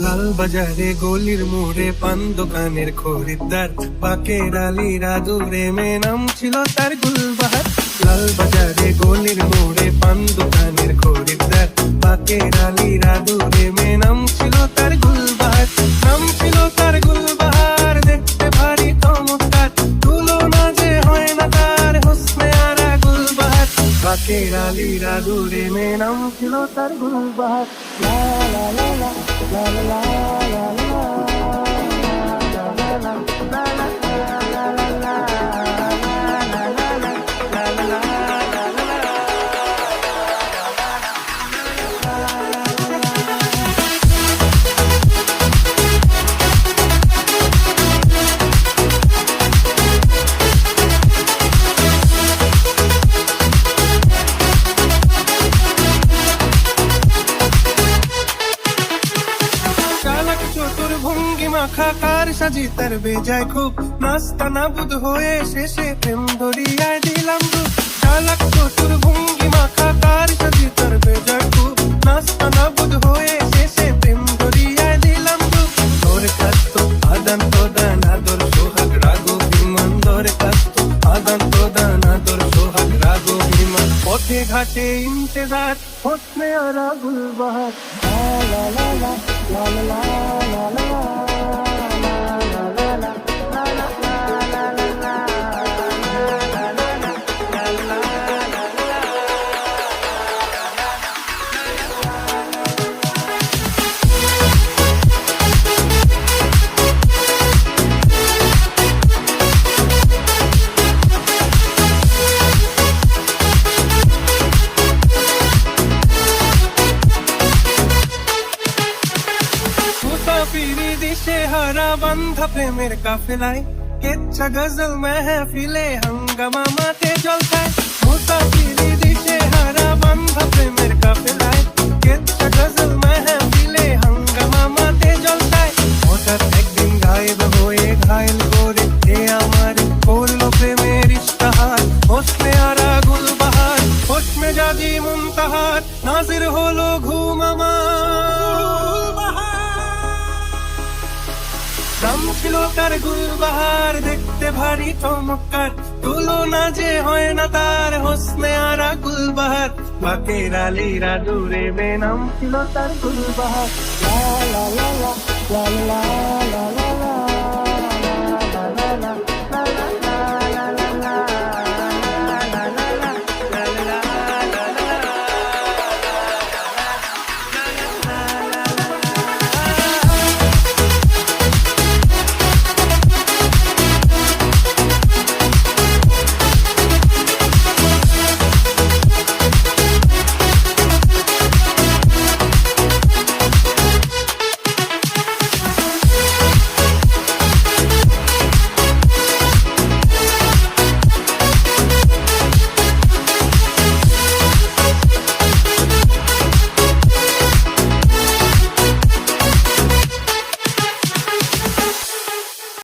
লাল বাজারে গলির মোড়ে পান দোকানের খরিদ্দার, বাকের আলীরা দূরে মেয়ে নাম ছিল তার গুলবাহার। লাল বাজারে গলির মোড়ে পান দোকানের খরিদ্দার, বাকের আলীরা দূরে মেয়ে নাম ছিল তার গুলবাহার। নাম ছিল তার গুলবাহার, দেখতে ভারী চমৎকার, তুলনা যে হয় না তার হোসনে আরা গুলবাহার। বাকের আলীরা দূরে মেয়ে নাম ছিল তার গুলবাহার। লা লা লা লা লা লা লা লা লা। চতুর ভঙ্গি মাখা কার সাজি তার বেজায় খুব, নাস্তা নাবুদ হয়ে শেষে প্রেম ধরিয়ায় দিলাম ডুব। চালাক চতুর ভঙ্গি মাখা কার সাজি তার বেজায় খুব, নাস্তা নাবুদ হয়ে শেষে প্রেম ধরিয়ায় দিলাম ডুব। দরখাস্ত আদান প্রদান আদর সোহাগ রাগ অভিমান, দরখাস্ত আদান প্রদান আদর সোহাগ রাগ অভিমান, পথে ঘাটে ইন্তেজার হোসনে আরা গুলবাহার। লা লা লা লা লা লা লা লা। মুসাফিরি দিশে হারা বান্ধা প্রেমের কাফেলায়, কেচ্ছা গজল মেহফিলে হাঙ্গামা মাঠে জলসায়। মুসাফিরি দিশে হারা বান্ধা প্রেমের কাফেলায়, কেচ্ছা গজল মেহফিলে হাঙ্গামা মাঠে জলসায়। হঠাৎ একদিন গায়েব হয়ে ঘায়ল করে এ আমার করলো প্রেমের ইশতেহার, হোসনে আরা গুলবাহার। হোশ মেজাজি মুনতাহার, নাজির হলো ঘুম আমার। নাম ছিল তার গুলবাহার, দেখতে ভারী চমৎকার, তুলনা যে হয় না তার হোসনে আরা গুলবাহার। বাকের আলীরা দূরে মেয়ে নাম ছিল তার গুলবাহার। লা লা লা লা লা লা।